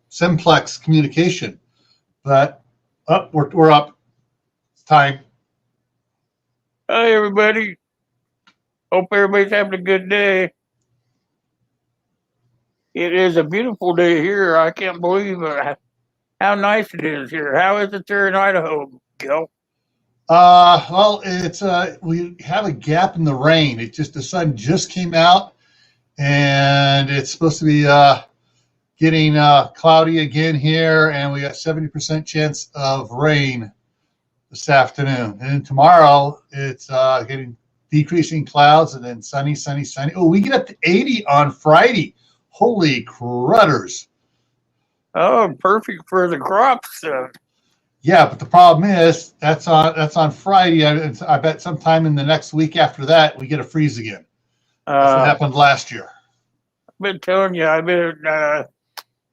Simplex Communication. But we're up. It's time. Hi, everybody. Hope everybody's having a good day. It is a beautiful day here. I can't believe how nice it is here. How is it there in Idaho, Gil? Well, it's we have a gap in the rain. It just the sun just came out, and it's supposed to be getting cloudy again here, and we got 70% chance of rain this afternoon. And then tomorrow it's getting decreasing clouds, and then sunny, sunny, sunny. Oh, we get up to 80 on Friday. Holy crudders! Oh, perfect for the crops. Yeah, but the problem is that's on Friday. I bet sometime in the next week after that we get a freeze again. That's what happened last year. I've been telling you, I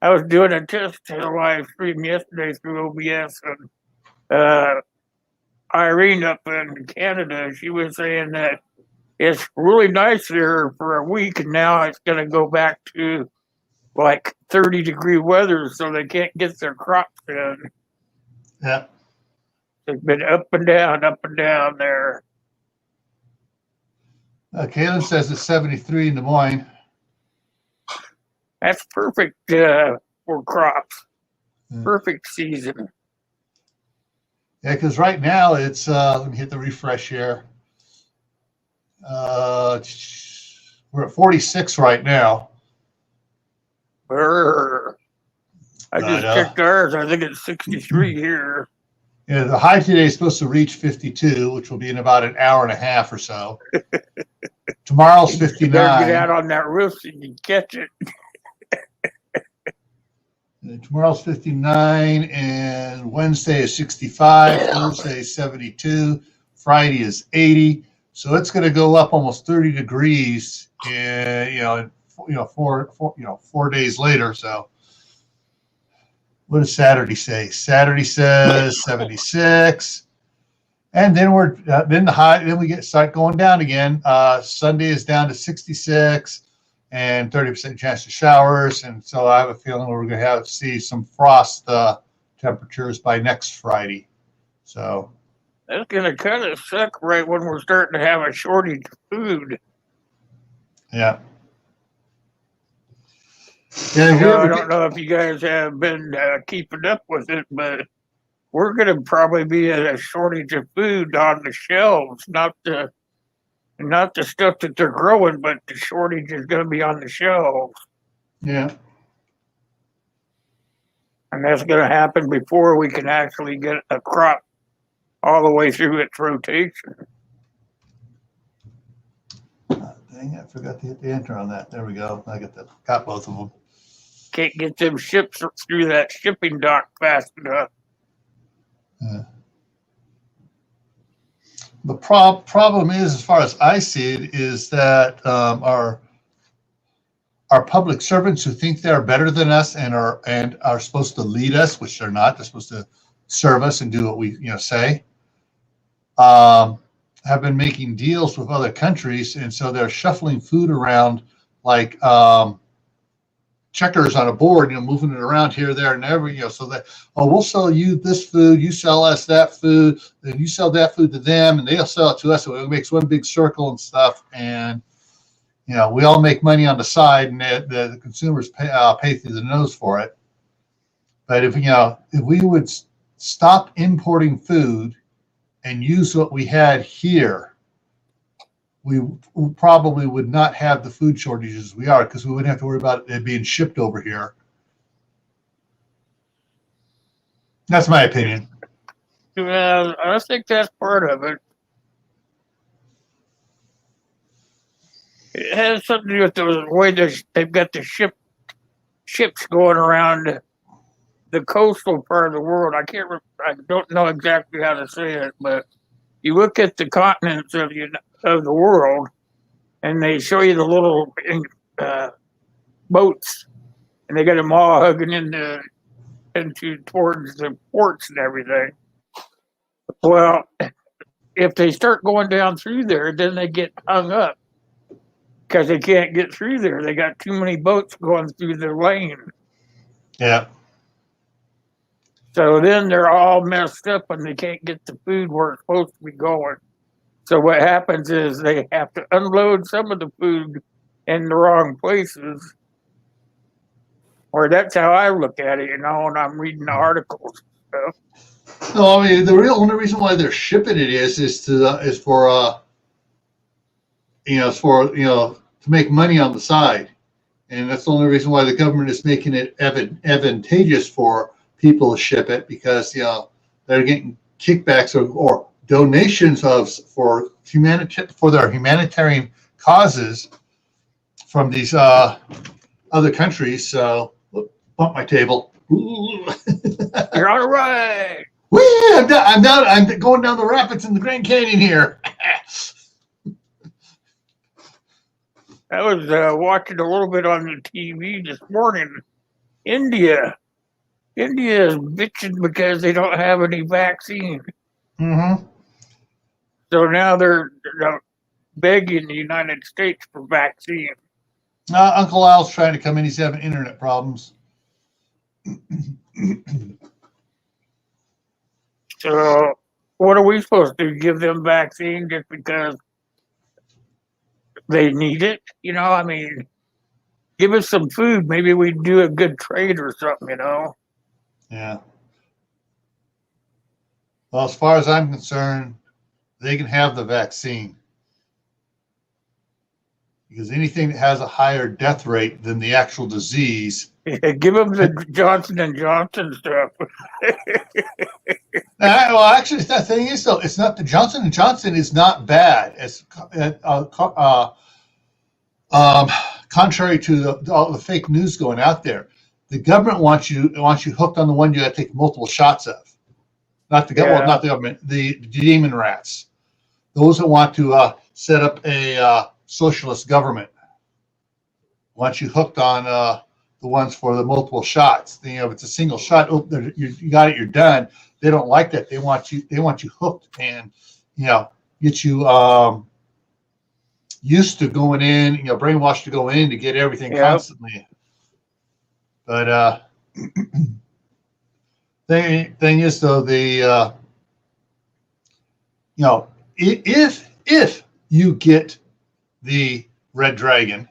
was doing a test live stream yesterday through OBS, and Irene up in Canada, she was saying that it's really nice there for a week, and now it's going to go back to like 30-degree weather, so they can't get their crops in. Yeah. It's been up and down there. Kaylin says it's 73 in Des Moines. That's perfect for crops. Yeah. Perfect season. Yeah, because right now it's let me hit the refresh here. We're at 46 right now. I just checked ours. I think it's 63 here. Yeah, the high today is supposed to reach 52, which will be in about an hour and a half or so. Tomorrow's 59. You better get out on that roof so you can catch it. Tomorrow's 59, and Wednesday is 65, Thursday is 72, Friday is 80. So it's going to go up almost 30 degrees, in, 4 days later. So what does Saturday say? Saturday says 76, and then then we start going down again. Sunday is down to 66. And 30% chance of showers, and so I have a feeling we're going to see some frost temperatures by next Friday. So that's going to kind of suck right when we're starting to have a shortage of food. Yeah. I don't know if you guys have been keeping up with it, but we're going to probably be at a shortage of food on the shelves, not the stuff that they're growing, but the shortage is going to be on the shelves. Yeah. And that's going to happen before we can actually get a crop all the way through its rotation. Dang, I forgot to hit the enter on that. There we go. Got both of them. Can't get them ships through that shipping dock fast enough. Yeah. The problem is, as far as I see it, is that our public servants who think they're better than us and are supposed to lead us, which they're not. They're supposed to serve us and do what we say. Have been making deals with other countries, and so they're shuffling food around like checkers on a board, moving it around here, there, and everywhere, so that, we'll sell you this food, you sell us that food, then you sell that food to them, and they'll sell it to us. So it makes one big circle and stuff, and we all make money on the side, and the consumers pay through the nose for it. But if we would stop importing food and use what we had here, we probably would not have the food shortages we are, because we wouldn't have to worry about it being shipped over here. That's my opinion. Well, I think that's part of it. It has something to do with the way they've got the ships going around the coastal part of the world. I don't know exactly how to say it, but you look at the continents of the world, and they show you the little boats, and they got them all hugging into towards the ports and everything. Well, if they start going down through there, then they get hung up because they can't get through there. They got too many boats going through their lane. Yeah. So then they're all messed up and they can't get the food where it's supposed to be going. So what happens is they have to unload some of the food in the wrong places. Or that's how I look at it, when I'm reading the articles. No, I mean the only reason why they're shipping it is for to make money on the side, and that's the only reason why the government is making it advantageous for people to ship it, because they're getting kickbacks or donations for their humanitarian causes from these other countries. So bump my table. You're all right. Whee! I'm down. I'm going down the rapids in the Grand Canyon here. I was watching a little bit on the TV this morning. India is bitching because they don't have any vaccine. Mm-hmm. So now they're begging the United States for vaccine. Uncle Al's trying to come in. He's having internet problems. So what are we supposed to do? Give them vaccine just because they need it? I mean, give us some food. Maybe we do a good trade or something, Yeah. Well, as far as I'm concerned, they can have the vaccine, because anything that has a higher death rate than the actual disease. Give them the Johnson & Johnson stuff. Well, actually, the thing is, though, it's not the Johnson & Johnson is not bad. As contrary to all the fake news going out there, the government wants you hooked on the one you got to take multiple shots of. Not the government, not the government, the demon rats. Those that want to set up a socialist government want you hooked on the ones for the multiple shots. If it's a single shot, you got it, you're done. They don't like that. They want you hooked and get you used to going in, brainwashed to go in to get everything constantly. But thing is, though, if you get the Red Dragon,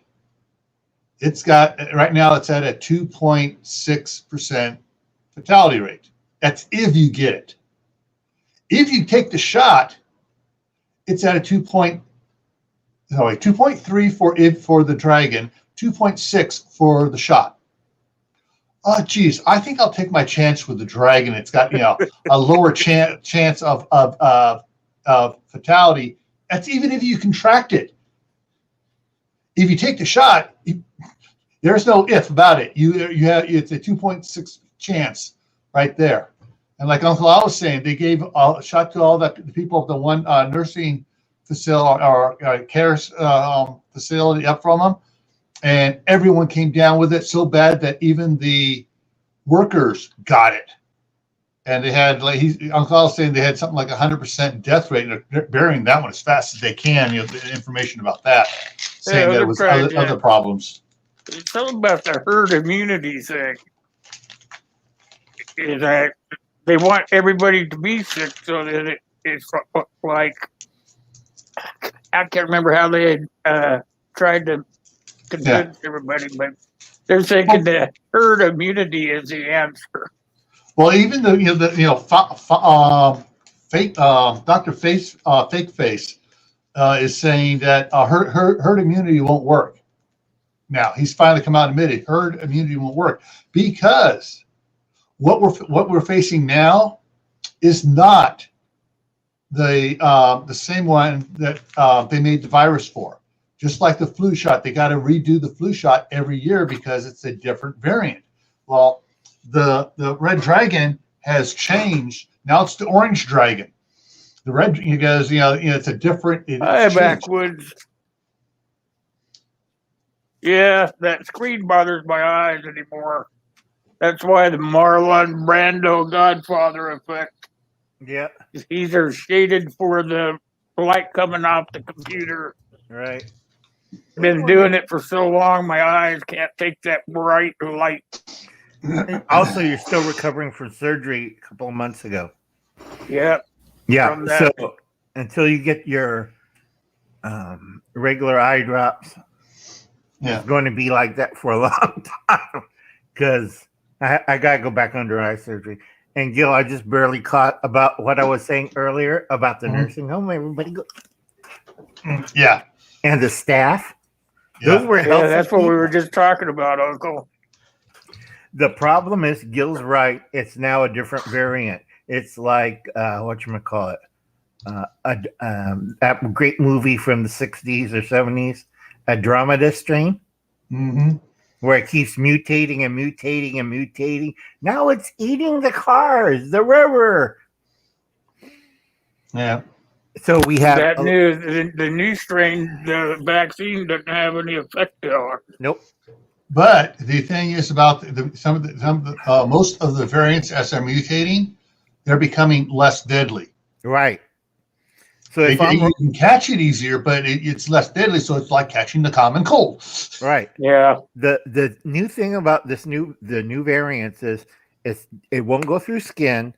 it's got right now it's at a 2.6% fatality rate. That's if you get it. If you take the shot, it's at a 2.3 for the Dragon, 2.6 for the shot. Oh, geez, I think I'll take my chance with the Dragon. It's got a lower chance of fatality. That's even if you contract it. If you take the shot, there's no if about it. You have it's a 2.6 chance right there. And like Uncle Al was saying, they gave a shot to all the people of the one nursing facility or care facility up from them, and everyone came down with it so bad that even the workers got it. And they had, Uncle Al was saying, they had something like 100% death rate, and they're burying that one as fast as they can. The information about that, saying that it was other problems. It's something about the herd immunity thing. Is that they want everybody to be sick so that it's like, I can't remember how they tried to convince everybody, but they're thinking that herd immunity is the answer. Well, even Dr. Fake Face is saying that herd immunity won't work. Now he's finally come out and admitted herd immunity won't work, because what we're facing now is not the same one that they made the virus for. Just like the flu shot, they got to redo the flu shot every year because it's a different variant. Well, the Red Dragon has changed. Now it's the Orange Dragon. The red, it's a different. Backwoods. Yeah, that screen bothers my eyes anymore. That's why the Marlon Brando Godfather effect. Yeah. These are shaded for the light coming off the computer. Right. Been doing it for so long, my eyes can't take that bright light. Also, you're still recovering from surgery a couple of months ago. Yeah. Yeah. From that. So until you get your regular eye drops, Yeah. it's going to be like that for a long time because I got to go back under eye surgery. And Gil, I just barely caught about what I was saying earlier about the nursing home. Everybody go Yeah. and the staff. Yeah. Those were Yeah, healthy that's what we people. were just talking about, Uncle. The problem is Gil's right. It's now a different variant. It's like whatchamacallit, that great movie from the 60s or 70s, Andromeda strain, Mm-hmm. where it keeps mutating and mutating and mutating. Now it's eating the cars, the river. Yeah. So we have That the new strain, the vaccine doesn't have any effect on. nope. But the thing is about most of the variants as they're mutating, they're becoming less deadly. Right. So if I'm You can catch it easier, but it's less deadly. So it's like catching the common cold. right. Yeah. The new thing about the new variants is it won't go through skin,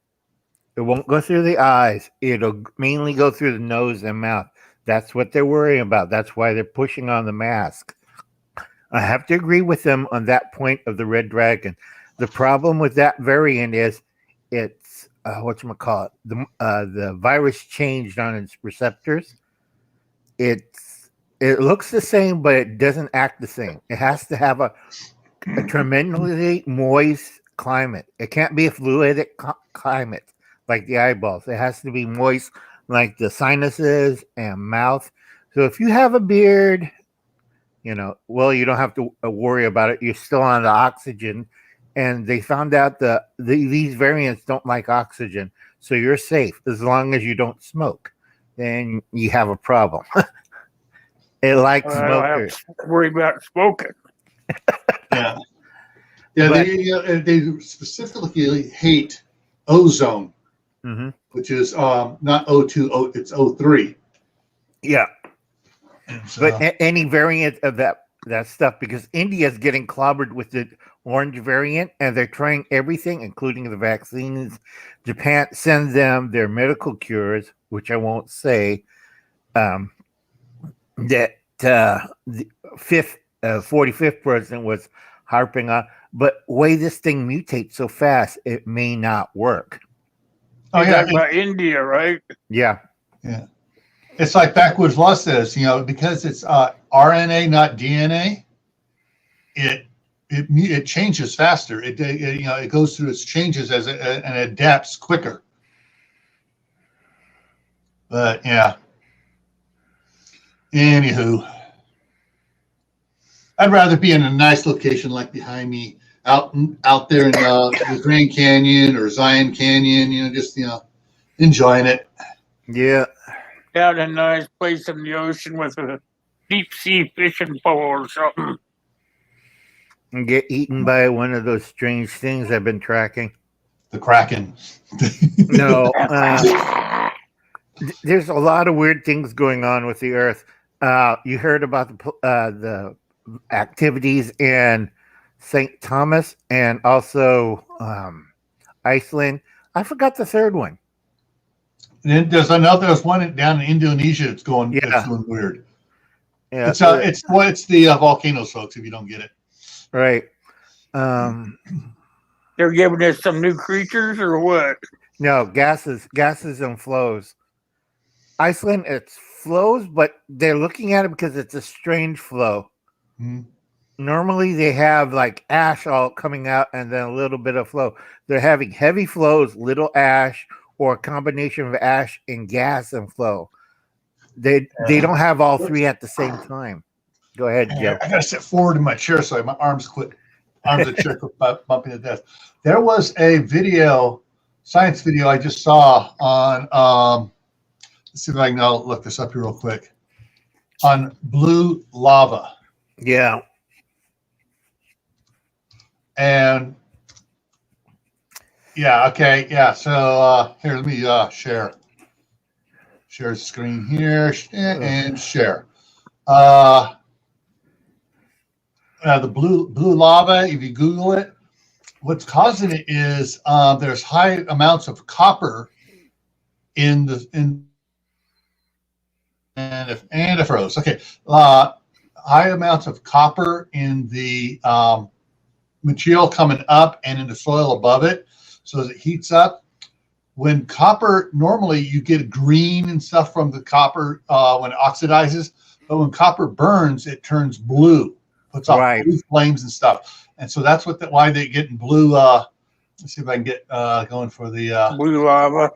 it won't go through the eyes. It'll mainly go through the nose and mouth. That's what they're worrying about. That's why they're pushing on the mask. I have to agree with them on that point of the Red Dragon. The problem with that variant is it's whatchamacallit, the virus changed on its receptors. It looks the same, but it doesn't act the same. It has to have a tremendously moist climate. It can't be a fluidic climate like the eyeballs. It has to be moist like the sinuses and mouth. So if you have a beard, you don't have to worry about it. You're still on the oxygen. And they found out these variants don't like oxygen. So you're safe as long as you don't smoke. Then you have a problem. It likes I don't have smokers. to worry about smoking. Yeah. Yeah. But- they specifically hate ozone, Mm-hmm. which is not O2, it's O3. Yeah. And so, But any variant of that stuff, because India's getting clobbered with the orange variant, and they're trying everything, including the vaccines. Japan sends them their medical cures, which I won't say. That the 45th president was harping on, but way this thing mutates so fast, it may not work. oh You're yeah, talking about India, right? Yeah. yeah. It's like Backwoods Law says, because it's RNA, not DNA. It changes faster. It goes through its changes and adapts quicker. But yeah. Anywho, I'd rather be in a nice location like behind me, out there in the Grand Canyon or Zion Canyon. Just enjoying it. Yeah. Down in a nice place in the ocean with a deep sea fishing pole or something. And get eaten by one of those strange things I've been tracking. The Kraken. No. There's a lot of weird things going on with the Earth. You heard about the activities in St. Thomas and also Iceland. I forgot the third one. And then there's one down in Indonesia that's going weird. Yeah, It's the volcanoes, folks. If you don't get it, right. They're giving us some new creatures or what? No, gases and flows. Iceland, it's flows, but they're looking at it because it's a strange flow. Hmm. Normally they have like ash all coming out and then a little bit of flow. They're having heavy flows, little ash, or a combination of ash and gas and flow. They don't have all three at the same time. Go ahead, Joe. I gotta sit forward in my chair so my arms of the chair quit bumping to death. There was a science video I just saw on. Let's see if I can look this up here real quick. On blue lava. Yeah. And yeah, okay, yeah. So here, let me share the screen here and share. The blue lava. If you Google it, what's causing it is there's high amounts of copper in the and it froze. Okay, high amounts of copper in the material coming up and in the soil above it. So as it heats up, when copper, normally you get green and stuff from the copper when it oxidizes, but when copper burns, it turns blue, puts off blue flames and stuff. And so that's why they get in blue. Let's see if I can get going for the blue lava.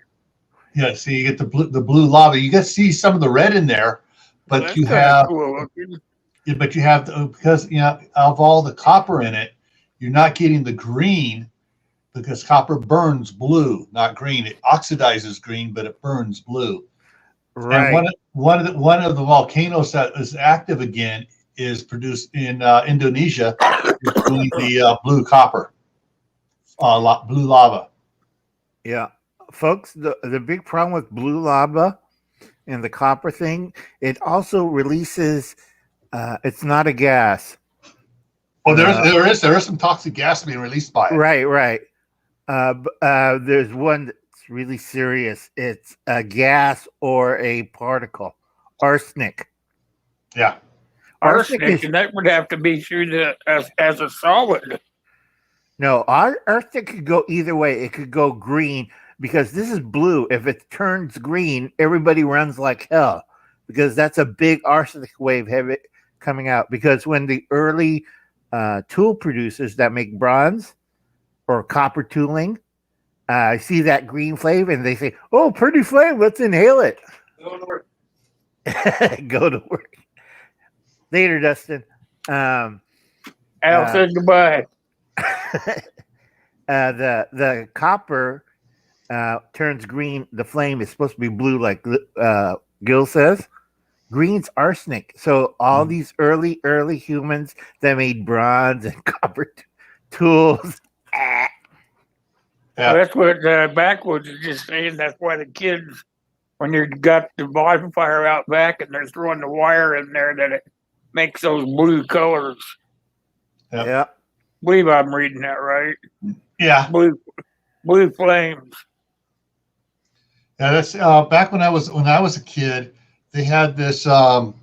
Yeah, so you get the blue lava. You get to see some of the red in there, but That's you have cool looking. yeah, but you have because of all the copper in it, you're not getting the green because copper burns blue, not green. It oxidizes green, but it burns blue. Right. And one of the volcanoes that is active again is produced in Indonesia, is doing the blue copper, blue lava. Yeah, folks, the big problem with blue lava and the copper thing, it also releases. It's not a gas. Oh, there is some toxic gas being released by it. Right. There's one that's really serious. It's a gas or a particle, arsenic. Yeah, Arsenic, and that would have to be through as a solid. No, arsenic could go either way. It could go green because this is blue. If it turns green, everybody runs like hell because that's a big arsenic wave coming out. Because when the early tool producers that make bronze or copper tooling see that green flame and they say, "Oh, pretty flame, let's inhale it." Go to work. Go to work. Later, Dustin. Al said goodbye. The copper turns green. The flame is supposed to be blue, like Gil says. Green's arsenic. So all these early humans that made bronze and copper tools. Yeah. That's what Backwoods is just saying. That's why the kids, when you got the bonfire out back and they're throwing the wire in there, that it makes those blue colors. Yep. Yeah. Believe I'm reading that right. Yeah. Blue flames. Yeah, that's back when I was a kid. They had this tube,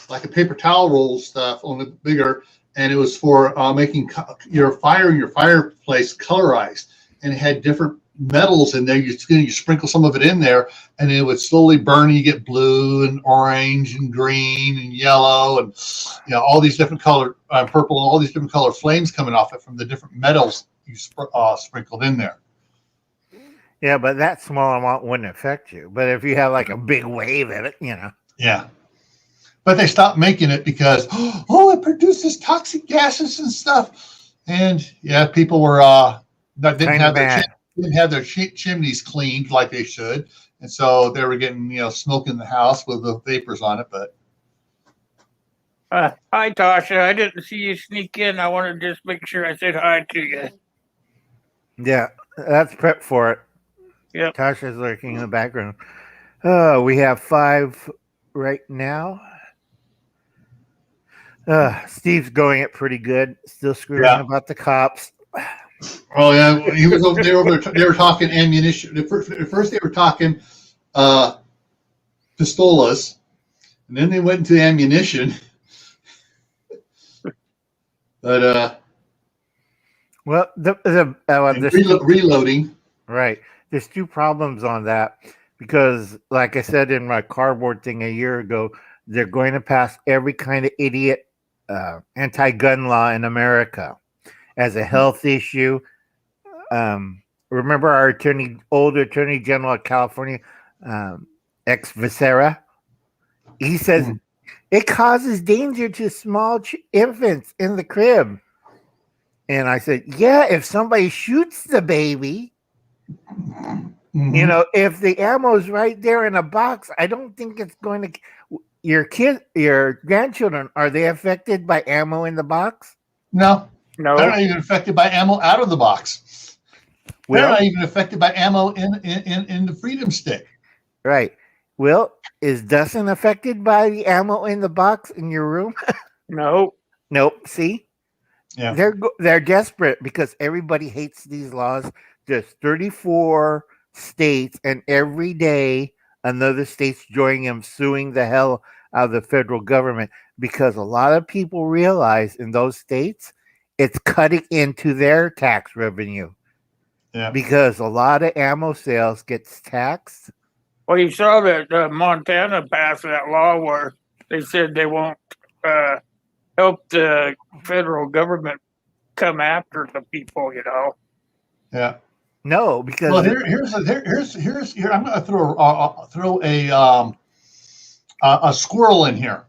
like a paper towel roll stuff, only bigger, and it was for making your fire in your fireplace colorized, and it had different metals in there. You sprinkle some of it in there, and it would slowly burn. And you get blue and orange and green and yellow, and all these different color, purple, and all these different color flames coming off it from the different metals you sprinkled in there. Yeah, but that small amount wouldn't affect you. But if you have like a big wave of it, Yeah. But they stopped making it because, it produces toxic gases and stuff. And people were didn't have their chimneys cleaned like they should, and so they were getting smoke in the house with the vapors on it. But hi, Tasha. I didn't see you sneak in. I wanted to just make sure I said hi to you. Yeah, that's prep for it. Yep. Tasha's lurking in the background. We have 5 right now. Steve's going it pretty good. Still screwing about the cops. Oh yeah, he was over there. They were talking ammunition. At first they were talking pistolas, and then they went into ammunition. But well, reloading. Right. There's 2 problems on that because, like I said in my cardboard thing a year ago, they're going to pass every kind of idiot anti-gun law in America as a health issue. Remember our old Attorney General of California, ex Becerra? He says it causes danger to small infants in the crib. And I said, yeah, if somebody shoots the baby, if the ammo's right there in a box, I don't think it's going to. Your grandchildren, are they affected by ammo in the box? No. No. They're not even affected by ammo out of the box. They're not even affected by ammo in the Freedom Stick. Right. Will, is Dustin affected by the ammo in the box in your room? No. Nope. See? Yeah. They're desperate because everybody hates these laws. There's 34 states, and every day another state's joining them, suing the hell out of the federal government because a lot of people realize in those states it's cutting into their tax revenue Yeah. because a lot of ammo sales gets taxed. Well, you saw that Montana passed that law where they said they won't help the federal government come after the people. Yeah. No, because Well, here's I'm going to throw a squirrel in here.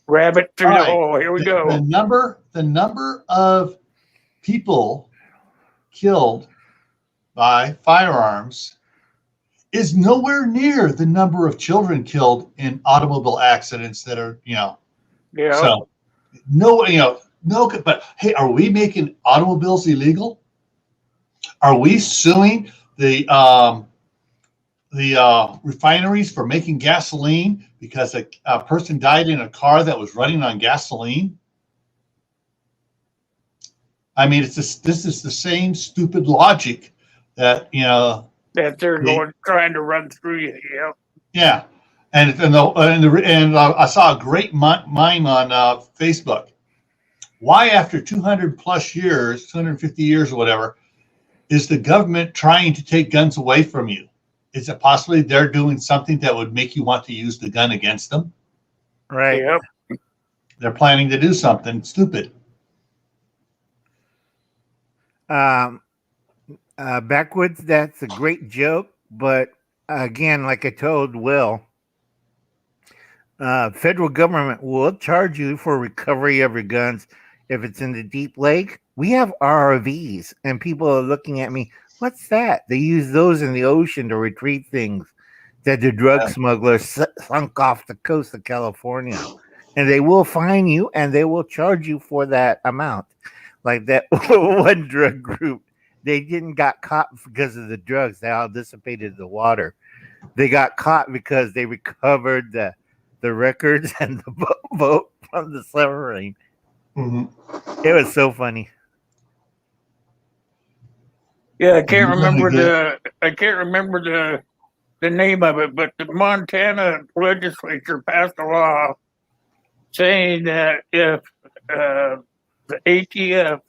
Rabbit through All the right. hole. Here we go. The number of people killed by firearms is nowhere near the number of children killed in automobile accidents that are, Yeah. so no, but hey, are we making automobiles illegal? Are we suing the refineries for making gasoline because a person died in a car that was running on gasoline? I mean, this is the same stupid logic that that they're trying to run through you. Yeah. Yeah, and I saw a great mime on Facebook. Why, after 200 plus years, 250 years or whatever, is the government trying to take guns away from you? Is it possibly they're doing something that would make you want to use the gun against them? right. Yep. They're planning to do something stupid. Backwoods, that's a great joke, but again, like I told Will, federal government will charge you for recovery of your guns if it's in the deep lake. We have ROVs, and people are looking at me. What's that? They use those in the ocean to retrieve things that the drug smugglers sunk off the coast of California, and they will fine you and they will charge you for that amount. Like that one drug group, they didn't got caught because of the drugs. They all dissipated the water. They got caught because they recovered the records and the boat from the submarine. Mm-hmm. It was so funny. Yeah, I can't remember the name of it, but the Montana legislature passed a law saying that if the ATF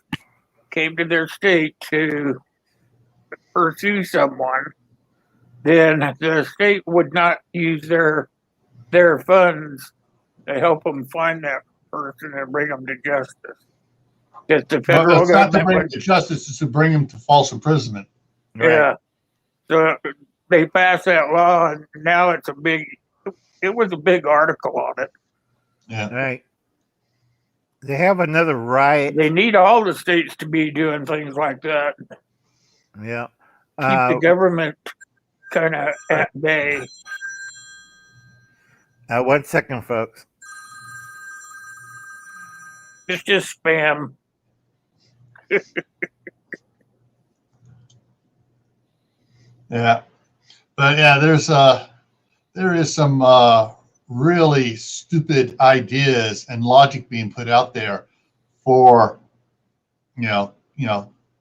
came to their state to pursue someone, then the state would not use their funds to help them find that person and bring them to justice. That the federal it's not to bring him government to justice; it's to bring him to false imprisonment. Yeah. So they passed that law, and now it was a big article on it. Yeah. Right. They have another riot. They need all the states to be doing things like that. Yeah. Keep the government kind of at bay. 1 second, folks. It's just spam. Yeah, but yeah, there is some really stupid ideas and logic being put out there for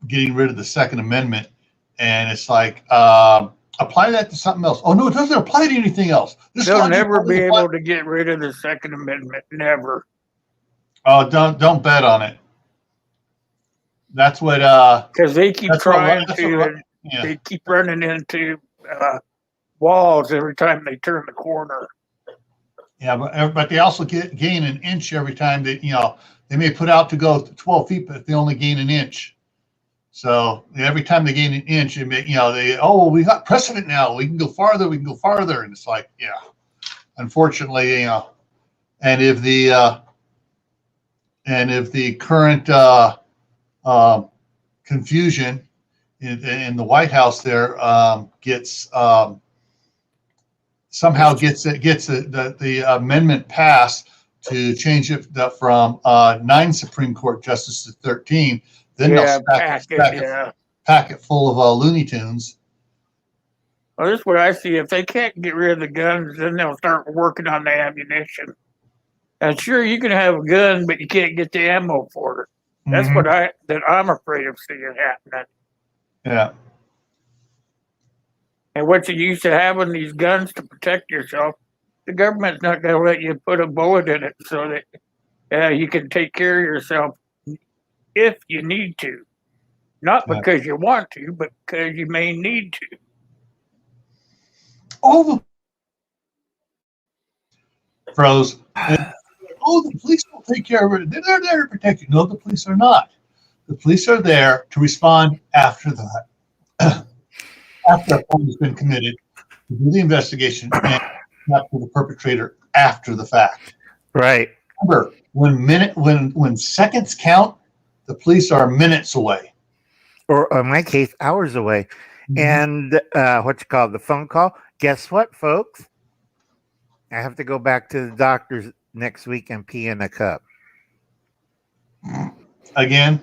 getting rid of the Second Amendment, and it's like apply that to something else. Oh no, it doesn't apply to anything else. They'll never be able to get rid of the Second Amendment. Never. Oh, don't bet on it. That's what because they keep trying to. Yeah. They keep running into walls every time they turn the corner. Yeah, but they also gain an inch every time they may put out to go 12 feet, but they only gain an inch. So every time they gain an inch, we got precedent now. We can go farther. And it's like, yeah, unfortunately, and if the current confusion in the White House there gets the amendment passed to change it from 9 Supreme Court justices to 13, then they'll pack it full of Looney Tunes. Well, this is what I see. If they can't get rid of the guns, then they'll start working on the ammunition. And sure, you can have a gun, but you can't get the ammo for it. That's Mhm. what I'm afraid of seeing happening. Yeah. And what's the use of having these guns to protect yourself? The government's not going to let you put a bullet in it so that you can take care of yourself if you need to. Not Yeah. because you want to, but because you may need to. All the froze. And, oh, the police will take care of it. They're there to protect you. No, the police are not. The police are there to respond after that. After a crime has been committed, to do the investigation and capture the perpetrator after the fact. Right. Remember, when seconds count, the police are minutes away. Or in my case, hours away. And what you call the phone call? Guess what, folks? I have to go back to the doctor's next week and pee in a cup. Again?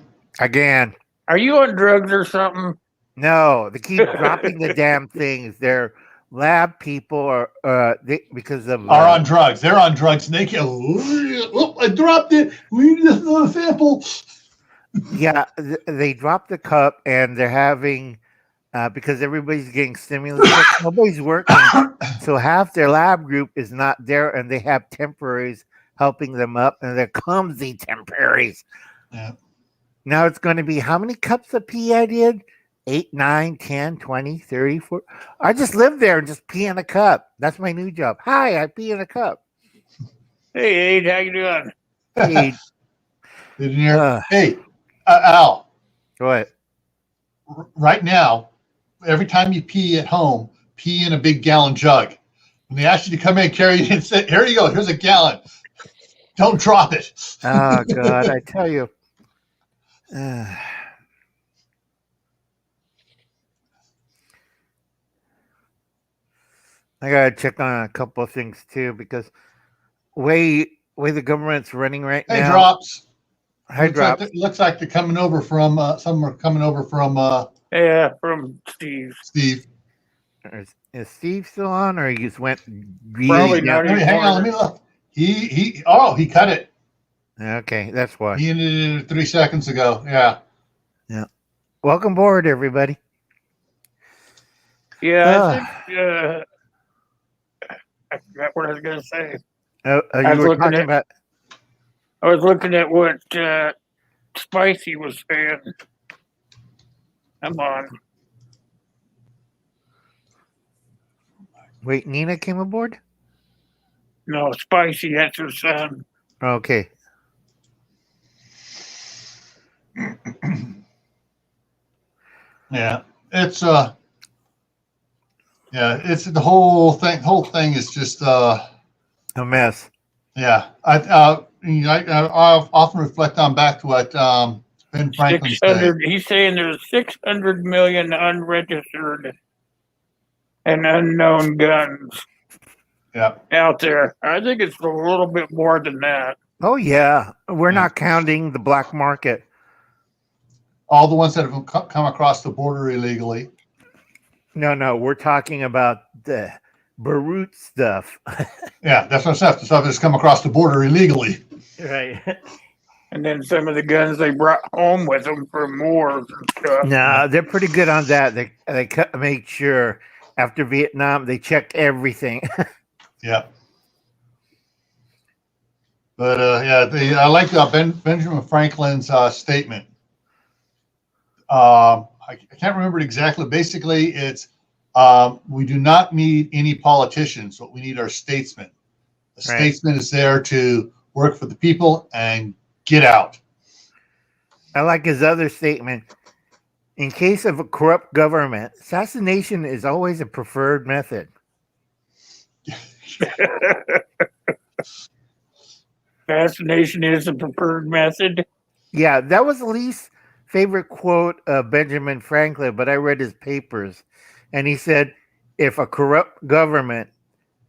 Are you on drugs or something? No, they keep dropping the damn things. Their lab people are because of Are on drugs. They're on drugs and they can. Oh, I dropped it. We need another sample. Yeah, they dropped the cup and they're having because everybody's getting stimulus checks, nobody's working, so half their lab group is not there, and they have temporaries helping them up, and they're clumsy temporaries. Yeah. Now it's going to be how many cups of pee I did? 8, 9, 10, 20, 30, 40. I just live there and just pee in a cup. That's my new job. Hi, I pee in a cup. Hey, Aid, how you doing? Hey, Didn't hear? Hey, Al, what? right now, every time you pee at home, pee in a big gallon jug. When they ask you to come in and carry it and say, here you go, here's a gallon. Don't drop it. Oh, God, I tell you. I gotta check on a couple of things too, because way the government's running right Hey, now. drops. Hey, drops. Looks like they're coming over from some are coming over from Yeah, from Steve. Steve. Is Steve still on, or he just went? Probably down? not. Hang on, let me look. He cut it. Okay, that's why. He ended it 3 seconds ago. Yeah. Welcome aboard, everybody. Yeah, I think I forgot what I was going to say. You were talking about. I was looking at what Spicy was saying. Come on. Wait, Nina came aboard. No, Spicy, that's her son. Okay. Yeah. It's it's the whole thing is just A mess. yeah. I often reflect on back to what Ben Franklin said. He's saying there's 600 million unregistered and unknown guns out there. I think it's a little bit more than that. Oh yeah, we're not counting the black market. All the ones that have come across the border illegally. No, we're talking about the Beirut stuff. Yeah, that's what stuff. The stuff that's come across the border illegally. Right. And then some of the guns they brought home with them from wars and stuff. No, they're pretty good on that. They make sure after Vietnam they checked everything. Yeah. But I like Benjamin Franklin's statement. I can't remember it exactly. Basically, it's we do not need any politicians, but we need our statesmen. The statesman is there to work for the people and get out. I like his other statement. In case of a corrupt government, assassination is always a preferred method. Assassination is a preferred method. Yeah, that was the least favorite quote of Benjamin Franklin, but I read his papers, and he said, if a corrupt government,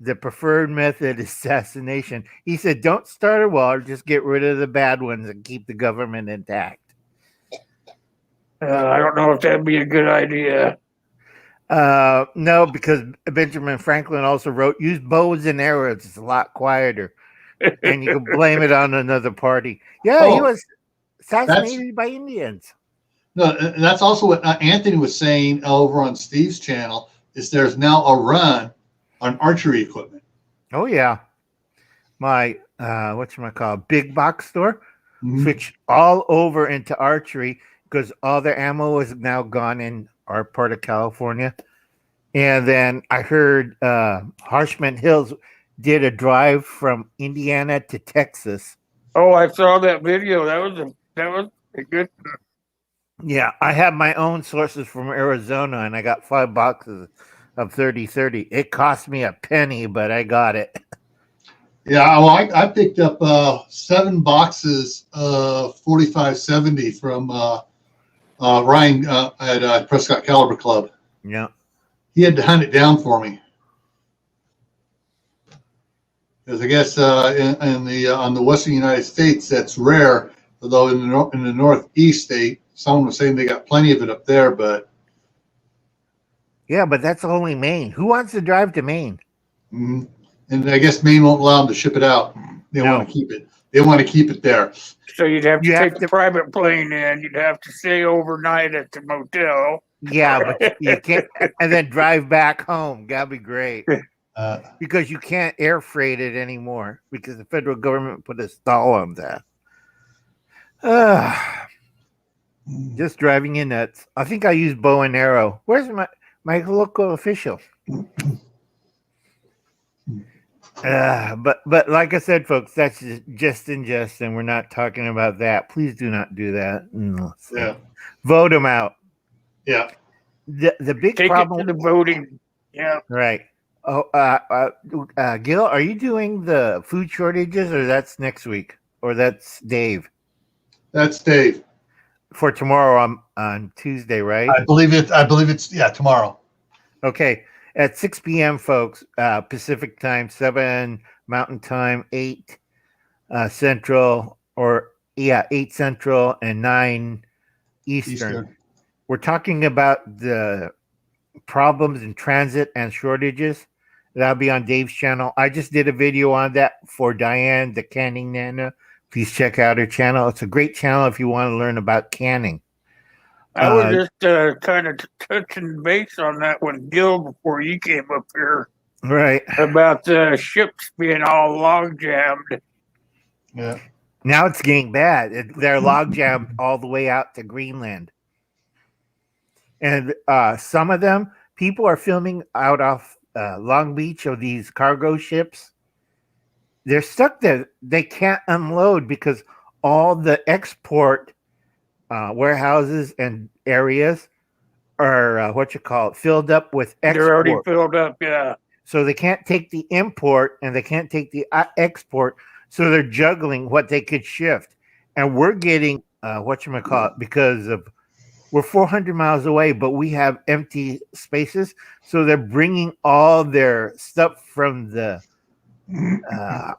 the preferred method is assassination. He said, don't start a war, just get rid of the bad ones and keep the government intact. I don't know if that'd be a good idea. No, because Benjamin Franklin also wrote, use bows and arrows. It's a lot quieter. and you can blame it on another party. Yeah, he Oh, was assassinated by Indians. No, and that's also what Anthony was saying over on Steve's channel. Is there's now a run on archery equipment. Oh yeah, my whatchamacallit, big box store Mhm. switched all over into archery because all their ammo is now gone in our part of California. And then I heard Harshman Hills did a drive from Indiana to Texas. Oh, I saw that video. That was a good. Yeah, I have my own sources from Arizona, and I got 5 boxes of 30-30. It cost me a penny, but I got it. Yeah, well, I picked up 7 boxes of 4570 from Ryan at Prescott Caliber Club. Yeah. He had to hunt it down for me. Because I guess in the on the western United States that's rare, although in the northeast someone was saying they got plenty of it up there, but Yeah, but that's only Maine. Who wants to drive to Maine? and I guess Maine won't allow them to ship it out. They No. want to keep it. They want to keep it there. So you'd have to You have take to- the private plane in. You'd have to stay overnight at the motel. Yeah, but you can't, and then drive back home. That'd be great. Because you can't air freight it anymore because the federal government put a stall on that. Just driving you nuts. I think I use bow and arrow. Where's my local official? But like I said, folks, that's just in jest, and we're not talking about that. Please do not do that. No. Yeah. Vote them out. Yeah. The big Take problem. it to the voting. Yeah. Right. Oh, Gil, are you doing the food shortages, or that's next week, or that's Dave That's Dave. for tomorrow on Tuesday, right? I believe it's tomorrow. Okay, at 6 p.m., folks, Pacific time, 7 Mountain time, 8 Central, 8 Central, and 9 Eastern. We're talking about the problems in transit and shortages. That'll be on Dave's channel. I just did a video on that for Diane, the canning nana. Please check out her channel. It's a great channel if you want to learn about canning. I was just kind of touching base on that with Gil before you came up here Right. about the ships being all log jammed. Yeah. Now it's getting bad. They're log jammed all the way out to Greenland. And some of them, people are filming out off Long Beach of these cargo ships. They're stuck there. They can't unload because all the export warehouses and areas are filled up with export. They're already filled up, yeah. So they can't take the import and they can't take the export. So they're juggling what they could shift. And we're getting because of we're 400 miles away, but we have empty spaces. So they're bringing all their stuff from the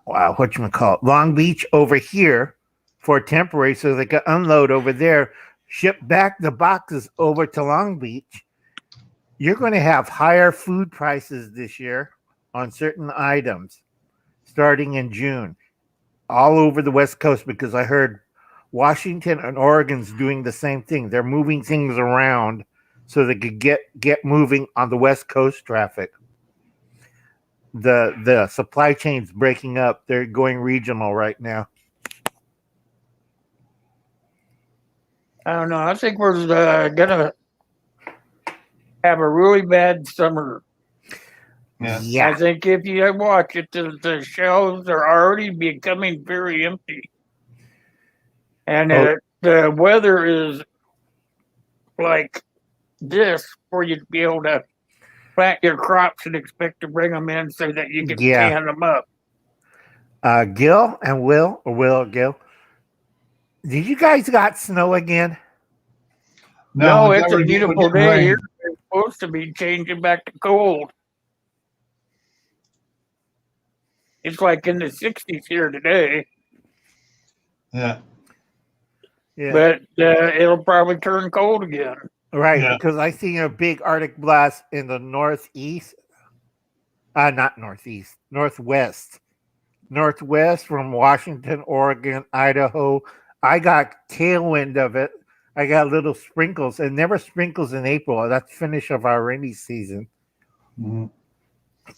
Long Beach over here for temporary, so they can unload over there, ship back the boxes over to Long Beach. You're going to have higher food prices this year on certain items starting in June all over the West Coast, because I heard Washington and Oregon's doing the same thing. They're moving things around so they could get moving on the West Coast traffic. The supply chain's breaking up. They're going regional right now. I don't know. I think we're gonna have a really bad summer. Yeah. I think if you watch it, the shelves are already becoming very empty. And the weather is like this for you to be able to plant your crops and expect to bring them in so that you can can them up. Gil and Gil, did you guys got snow again? No, it's a beautiful day here. It's supposed to be changing back to cold. It's like in the 60s here today. Yeah. Yeah. But it'll probably turn cold again. Right, Yeah. because I seen a big Arctic blast in the northeast. Not northeast, northwest northwest from Washington, Oregon, Idaho. I got tailwind of it. I got little sprinkles, and never sprinkles in April. That's finish of our rainy season. Mhm.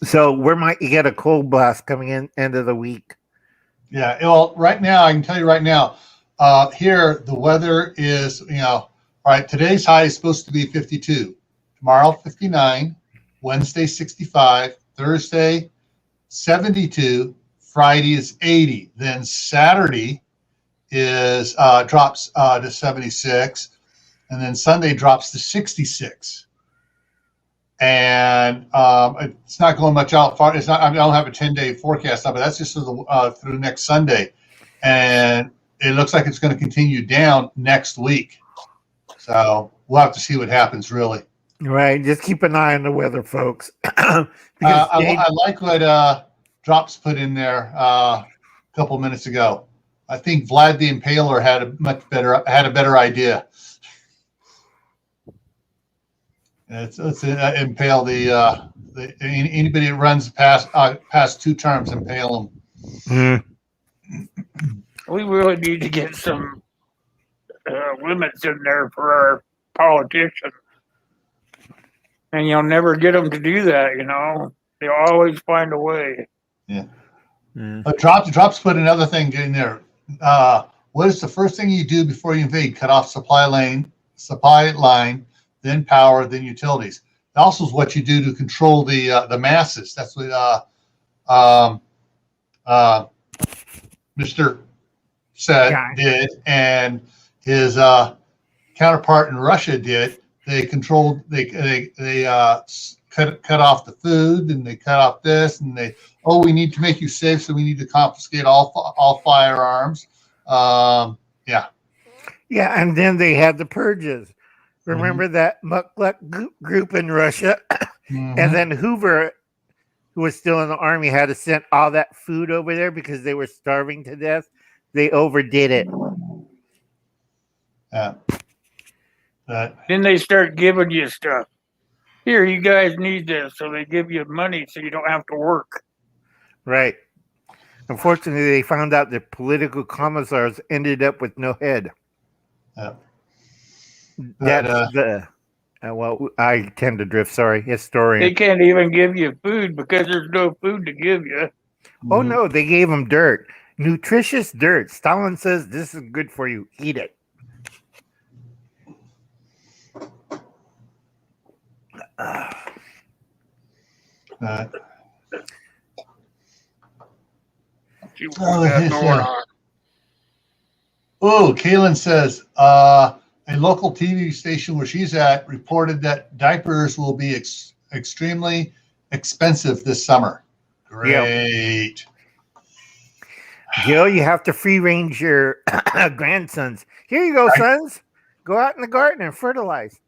So we might get a cold blast coming in end of the week. Yeah. Well, right now, I can tell you right now, here the weather is, all right, today's high is supposed to be 52. Tomorrow, 59. Wednesday, 65. Thursday, 72. Friday is 80. Then Saturday is drops to 76. And then Sunday drops to 66. And it's not going much out far. It's not. I don't have a 10-day forecast up, but that's just through next Sunday, and it looks like it's going to continue down next week. So we'll have to see what happens. Really, Right. Just keep an eye on the weather, folks. Because I like what Drops put in there a couple minutes ago. I think Vlad the Impaler had a better idea. Let's impale the anybody that runs past 2 terms, impale them. We really need to get some limits in there for our politicians. And you'll never get them to do that, They'll always find a way. Yeah. But Drops put another thing in there. What is the first thing you do before you invade? Cut off supply line, then power, then utilities. It also is what you do to control the masses. That's what Mr. did, and his counterpart in Russia did. They controlled. They cut off the food, and they cut off this, and we need to make you safe, so we need to confiscate all firearms. Yeah, and then they had the purges. Remember that Mukluk group in Russia? Mm-hmm. And then Hoover, who was still in the army, had to send all that food over there because they were starving to death. They overdid it. Yeah. Then they start giving you stuff. Here, you guys need this. So they give you money so you don't have to work. Right. Unfortunately, they found out that political commissars ended up with no head. Yeah. That's I tend to drift. Sorry, historian. They can't even give you food because there's no food to give you. Oh no, they gave them dirt, nutritious dirt. Stalin says this is good for you. Eat it. Kaylin says a local TV station where she's at reported that diapers will be extremely expensive this summer. Great. Gil, you have to free range your grandsons. Here you go, sons. Go out in the garden and fertilize.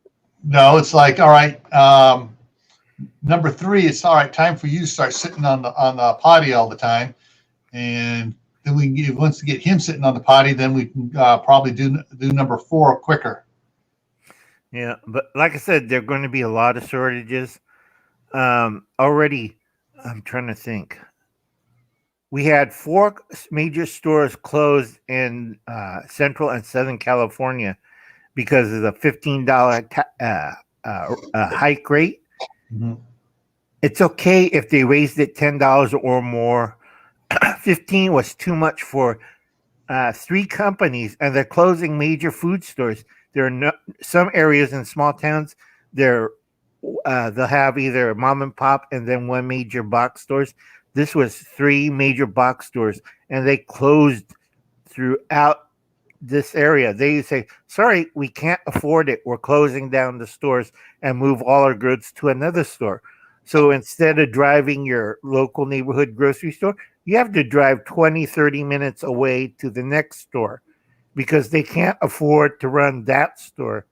No, it's like, all right, number 3, it's all right, time for you to start sitting on the potty all the time. And then once we get him sitting on the potty, then we can probably do number 4 quicker. Yeah, but like I said, there are going to be a lot of shortages. Already, I'm trying to think. We had 4 major stores closed in Central and Southern California because of the $15 hike rate. Mm-hmm. It's okay if they raised it $10 or more. 15 was too much for 3 companies, and they're closing major food stores. There are some areas in small towns they'll have either a mom and pop and then 1 major box stores. This was 3 major box stores, and they closed throughout this area. They say, sorry, we can't afford it. We're closing down the stores and move all our goods to another store. So instead of driving your local neighborhood grocery store, you have to drive 20, 30 minutes away to the next store because they can't afford to run that store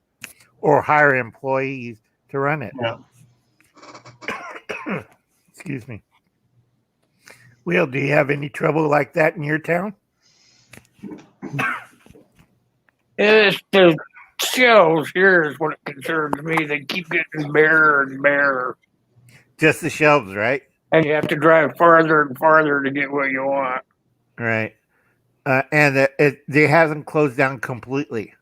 or hire employees to run it. Yeah. Excuse me. Will, do you have any trouble like that in your town? It's the shelves here is what concerns me. They keep getting barer and barer. Just the shelves, right? and you have to drive farther and farther to get what you want. Right. And it hasn't closed down completely.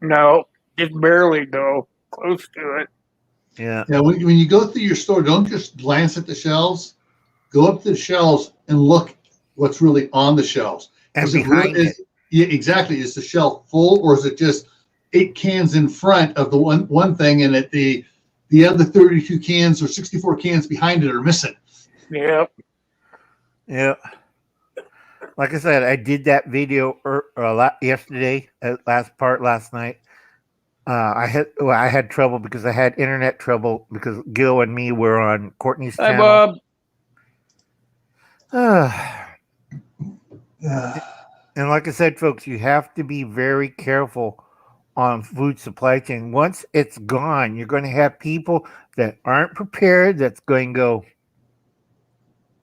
No, just barely though, close to it. Yeah. Yeah, when you go through your store, don't just glance at the shelves. Go up to the shelves and look what's really on the shelves. And Is it behind really- it. Yeah, exactly. Is the shelf full, or is it just 8 cans in front of the one thing, and the other 32 cans or 64 cans behind it are missing? Yep. Yeah. Like I said, I did that video a lot yesterday, last night. I had trouble because I had internet trouble because Gil and me were on Courtney's Hi, channel. Bob. And like I said, folks, you have to be very careful on food supply chain. Once it's gone, you're going to have people that aren't prepared that's going to go,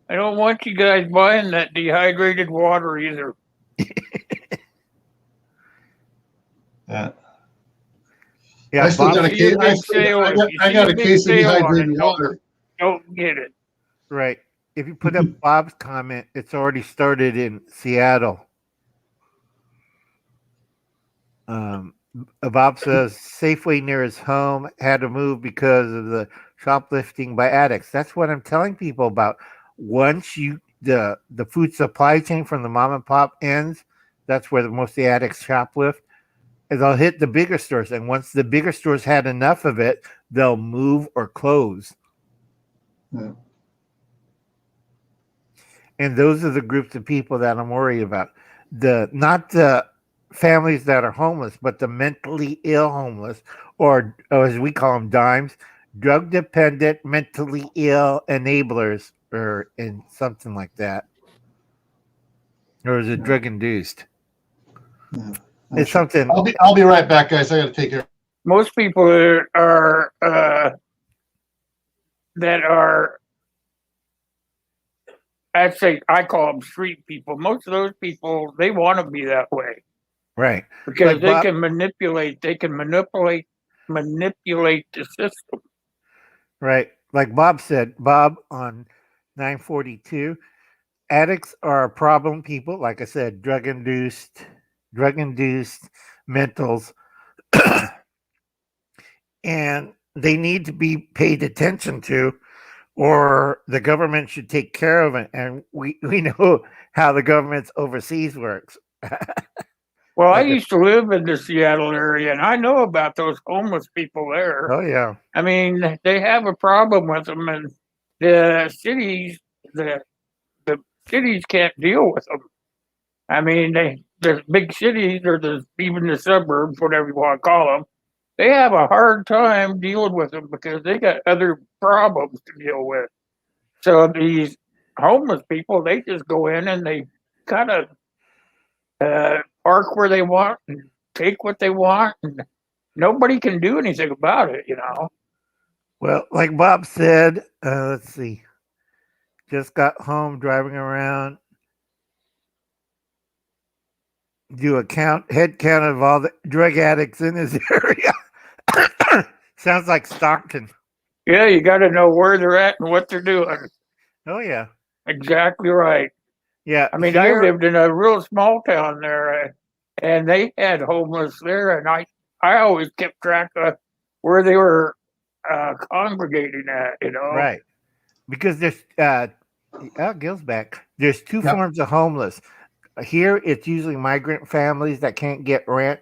I don't want you guys buying that dehydrated water either. Yeah. yeah, I still Bob, got a see a case. big sale. If you I see got a a big case of sale on dehydrated it, water. Don't get it. right. If you put up Bob's comment, it's already started in Seattle. Bob says Safeway near his home had to move because of the shoplifting by addicts. That's what I'm telling people about. Once the food supply chain from the mom and pop ends, that's where most of the addicts shoplift. And they'll hit the bigger stores, and once the bigger stores had enough of it, they'll move or close. Yeah. And those are the groups of people that I'm worried about. Not the families that are homeless, but the mentally ill homeless, or as we call them, dimes, drug dependent, mentally ill enablers, or in something like that. Or is it drug induced? Yeah. It's something. I'll be right back, guys. I got to take care. Most people are that are, I'd say, I call them street people. Most of those people, they want to be that way Right. because Like they Bob- can manipulate. They can manipulate the system. Right. Like Bob said, Bob on 942, addicts are problem people. Like I said, drug induced mentals. And they need to be paid attention to, or the government should take care of it. And we know how the government's overseas works. Well, I Okay. used to live in the Seattle area, and I know about those homeless people there. Oh, yeah. I mean, they have a problem with them, and the cities, the cities can't deal with them. I mean, the big cities or even the suburbs, whatever you want to call them, they have a hard time dealing with them because they got other problems to deal with. So these homeless people, they just go in and they kind of park where they want and take what they want, and nobody can do anything about it, you know. Well, like Bob said, let's see. Just got home driving around. Do a head count of all the drug addicts in his area. Sounds like Stockton. Yeah, you got to know where they're at and what they're doing. Oh, yeah. Exactly right. Yeah. I mean, here- I lived in a real small town there, and they had homeless there, and I always kept track of where they were congregating at, you know. Right. Because there's Gil's back. There's two Yeah. forms of homeless. Here it's usually migrant families that can't get rent.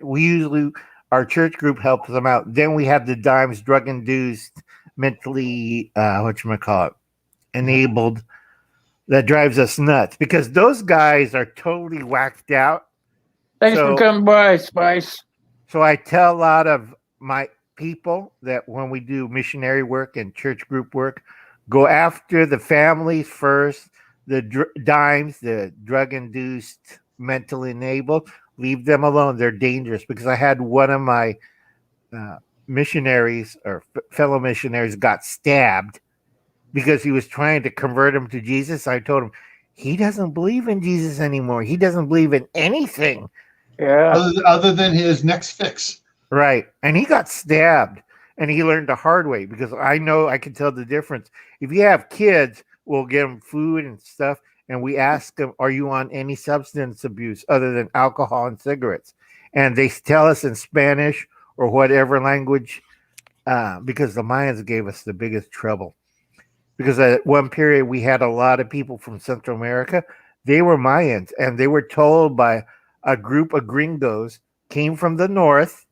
Our church group helps them out. Then we have the dimes, drug induced, mentally enabled, that drives us nuts because those guys are totally whacked out. Thanks So- for coming by, Spice. So I tell a lot of my people that when we do missionary work and church group work, go after the families first, the dimes, the drug-induced, mentally enabled, leave them alone. They're dangerous because I had one of my missionaries or fellow missionaries got stabbed because he was trying to convert him to Jesus. I told him, he doesn't believe in Jesus anymore. He doesn't believe in anything. Yeah. Other than his next fix. Right. And he got stabbed and he learned the hard way because I know I can tell the difference. If you have kids, we'll get them food and stuff, and we ask them, "Are you on any substance abuse other than alcohol and cigarettes?" And they tell us in Spanish or whatever language, because the Mayans gave us the biggest trouble. Because at one period we had a lot of people from Central America. They were Mayans, and they were told by a group of gringos came from the north.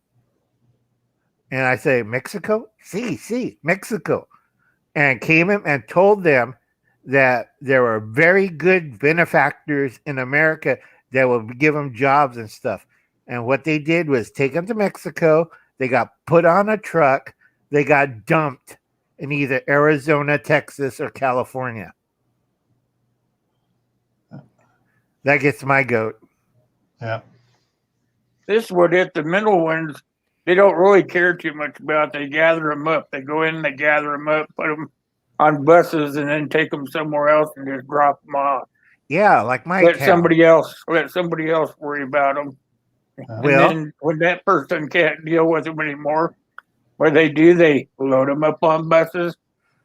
And I say, Mexico? Sí, Mexico. And came in and told them that there were very good benefactors in America that would give them jobs and stuff. And what they did was take them to Mexico. They got put on a truck. They got dumped in either Arizona, Texas, or California. That gets my goat. Yeah. This is what the middle ones, they don't really care too much about. They gather them up. They go in, they gather them up, put them on buses, and then take them somewhere else and just drop them off. Yeah, like my Let town. somebody else worry about them. Well, And then when that person can't deal with them anymore, what they do, they load them up on buses,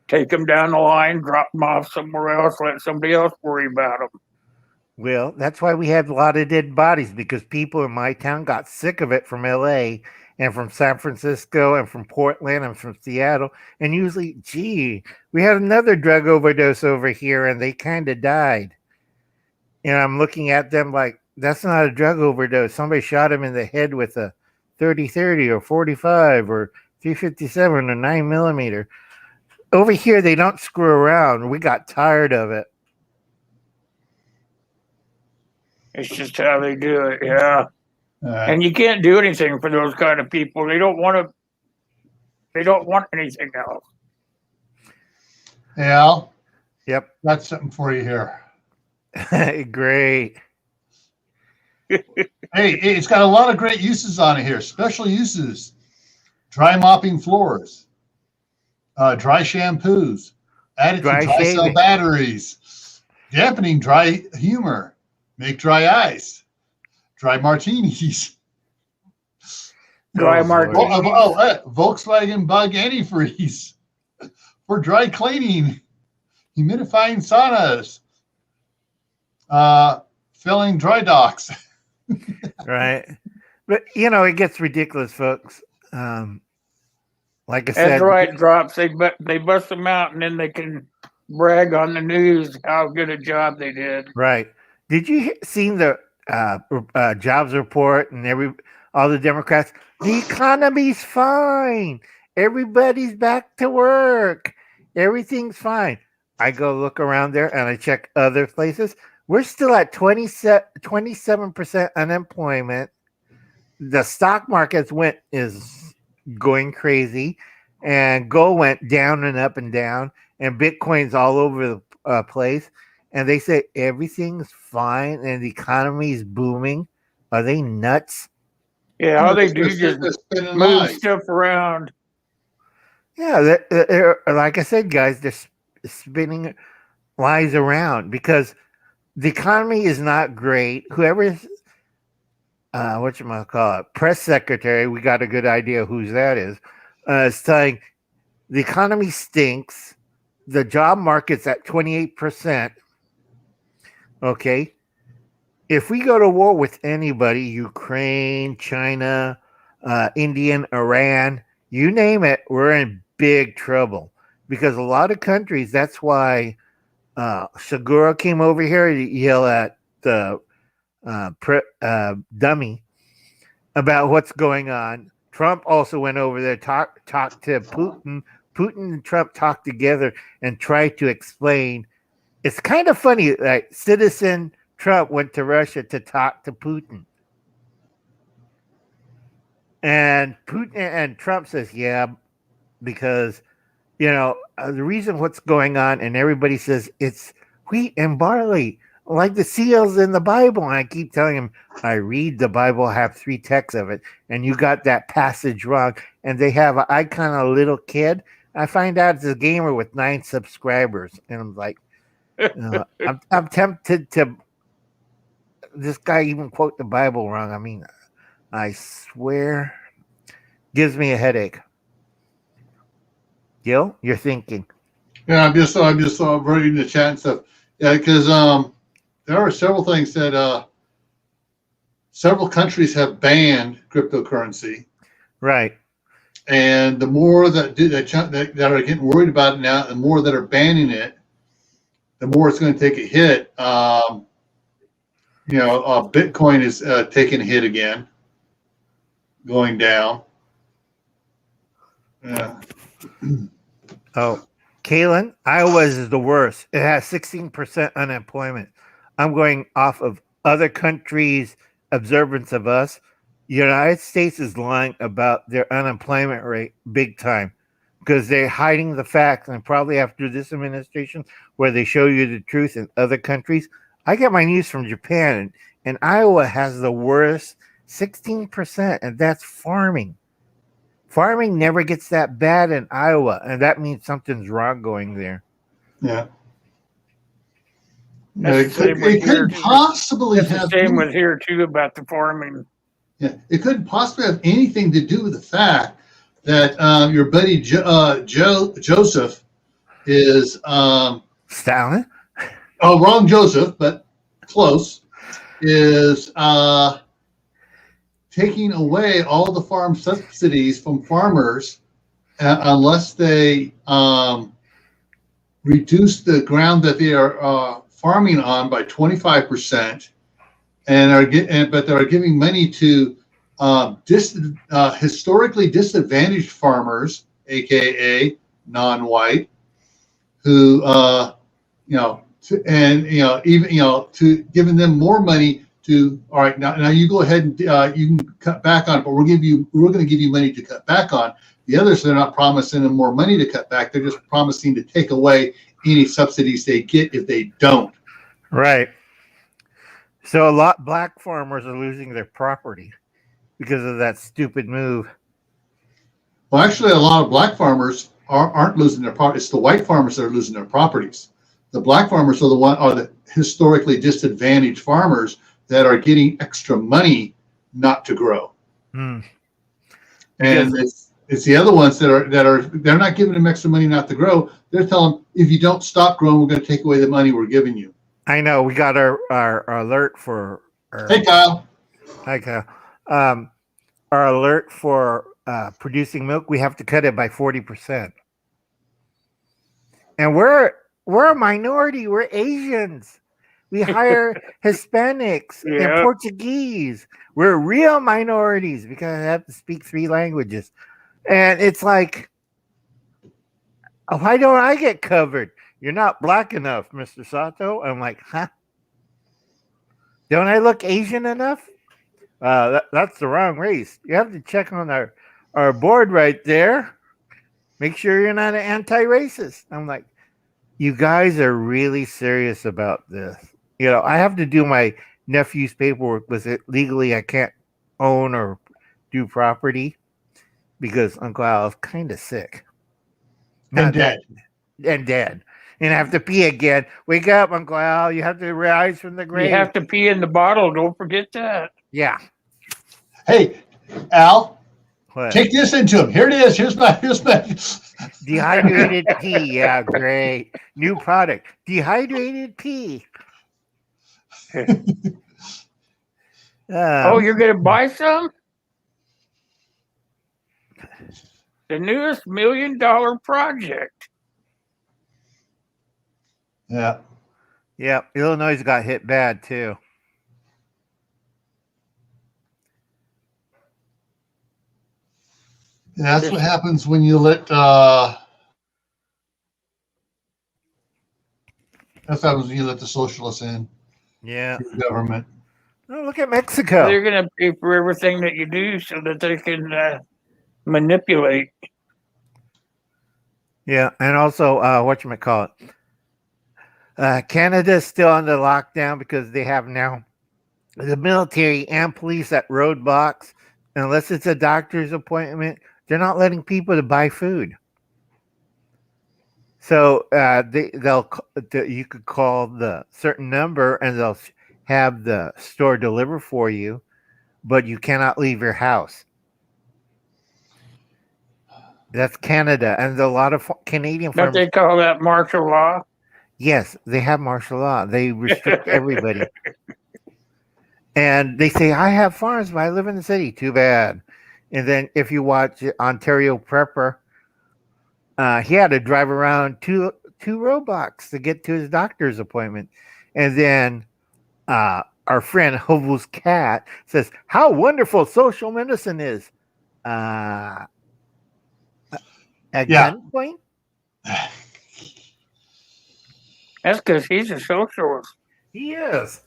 take them down the line, drop them off somewhere else, let somebody else worry about them. well, that's why we had a lot of dead bodies, because people in my town got sick of it from LA and from San Francisco and from Portland and from Seattle. And usually, gee, we had another drug overdose over here and they kind of died. And I'm looking at them like, that's not a drug overdose. Somebody shot him in the head with a 30-30 or 45 or 357 or 9mm. Over here, they don't screw around. We got tired of it. It's just how they do it, yeah. Uh, And you can't do anything for those kind of people. They don't want to. They don't want anything else. Al, Yep. got something for you here. Great. Hey, it's got a lot of great uses on it here. Special uses: dry mopping floors, dry shampoos, added Dry to dry cell shaving. batteries, dampening dry humor, make dry ice, dry martinis. Dry Oh, mark. Lord. Volkswagen Bug Antifreeze for dry cleaning, humidifying saunas, filling dry docks. Right. But, it gets ridiculous, folks. Like I said, That's right, drops. They bust them out, and then they can brag on the news how good a job they did. right. Did you see the jobs report and all the Democrats? The economy's fine. Everybody's back to work. Everything's fine. I go look around there and I check other places. We're still at 27% unemployment. The stock markets is going crazy, and gold went down and up and down, and Bitcoin's all over the place. And they say everything's fine and the economy's booming. Are they nuts? Yeah, all they do is They're just spinning move lies. stuff around. Yeah, they're, like I said, guys, they're spinning lies around because the economy is not great. Whoever's press secretary, we got a good idea whose that is saying the economy stinks. The job market's at 28%. Okay. If we go to war with anybody, Ukraine, China, India, Iran, you name it, we're in big trouble because a lot of countries, that's why Segura came over here to yell at the dummy about what's going on. Trump also went over there, talked to Putin. Putin and Trump talked together and tried to explain. It's kind of funny, like Citizen Trump went to Russia to talk to Putin. And Putin and Trump says, yeah, because, the reason what's going on, and everybody says it's wheat and barley, like the seals in the Bible. And I keep telling him, I read the Bible, I have 3 texts of it, and you got that passage wrong. And they have an icon of a little kid. I find out it's a gamer with 9 subscribers. And I'm like, I'm tempted to this guy even quote the Bible wrong. I mean, I swear, gives me a headache. Gil, you're thinking. Yeah, I'm just reading the chat and stuff. Yeah, because there are several things that several countries have banned cryptocurrency, Right. and the more that are getting worried about it now, the more that are banning it, the more it's going to take a hit. Bitcoin is taking a hit again, going down. Yeah. Oh, Kalen, Iowa is the worst. It has 16% unemployment. I'm going off of other countries' observance of us. United States is lying about their unemployment rate big time because they're hiding the facts. And probably after this administration, where they show you the truth in other countries, I get my news from Japan, and Iowa has the worst 16%, and that's farming. Farming never gets that bad in Iowa, and that means something's wrong going there. Yeah. That's the same with It here, couldn't too. possibly That's the have same with here too about the farming. yeah, it couldn't possibly have anything to do with the fact that your buddy Joseph is Stalin? wrong Joseph, but close, is taking away all the farm subsidies from farmers unless they reduce the ground that they are farming on by 25%, but they are giving money to historically disadvantaged farmers, aka non-white, who to giving them more money to all right now you go ahead and you can cut back on it, but we're going to give you money to cut back on. The others, they're not promising them more money to cut back. They're just promising to take away any subsidies they get if they don't. Right. So a lot black farmers are losing their property because of that stupid move. Well, actually, a lot of black farmers aren't losing their property. It's the white farmers that are losing their properties. The black farmers are the historically disadvantaged farmers that are getting extra money not to grow. And it's the other ones that are they're not giving them extra money not to grow. They're telling them, if you don't stop growing, we're going to take away the money we're giving you. I know we got our alert for. Hey, Kyle. Hi, Kyle. Our alert for producing milk. We have to cut it by 40%. And we're a minority. We're Asians. We hire Hispanics and Portuguese. We're real minorities because I have to speak 3 languages. And it's like, why don't I get covered? You're not black enough, Mr. Sato. I'm like, huh? Don't I look Asian enough? That's the wrong race. You have to check on our board right there. Make sure you're not an anti-racist. I'm like, you guys are really serious about this. I have to do my nephew's paperwork with it. Legally, I can't own or do property because Uncle Al is kind of sick. And dead. And dead. And I have to pee again. Wake up, Uncle Al. You have to rise from the grave. You have to pee in the bottle. Don't forget that. Yeah. Hey, Al. What? Take this into him. Here it is. Here's my dehydrated pee. Yeah, great. New product. Dehydrated pee. Oh, you're going to buy some? The newest $1 million project. Yeah. Yeah. Illinois got hit bad too. Yeah, that's what happens when you let the socialists in. Yeah. Government. Oh, look at Mexico. They're going to pay for everything that you do so that they can manipulate. Yeah, and also whatchamacallit. Canada's still under lockdown because they have now the military and police at roadblocks. Unless it's a doctor's appointment, they're not letting people to buy food. So you could call the certain number and they'll have the store deliver for you, but you cannot leave your house. That's Canada, and a lot of Canadian Don't farmers. they call that martial law? Yes, they have martial law. They restrict everybody. And they say, I have farms, but I live in the city. Too bad. And then if you watch Ontario Prepper, he had to drive around two roadblocks to get to his doctor's appointment. And then our friend Hovu's cat says, how wonderful social medicine is. At Yeah. gunpoint? That's because he's a socialist. He is.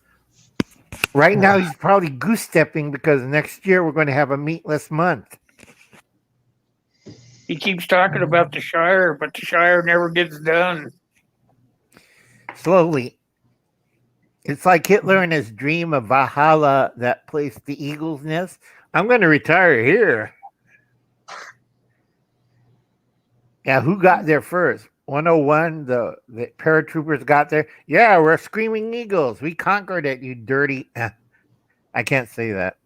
Right now, he's probably goose stepping because next year we're going to have a meatless month. He keeps talking about the Shire, but the Shire never gets done. Slowly. It's like Hitler in his dream of Valhalla, that place, the Eagle's Nest. I'm going to retire here. Yeah, who got there first? 101, the paratroopers got there. Yeah, we're screaming eagles. We conquered it, you dirty. I can't say that.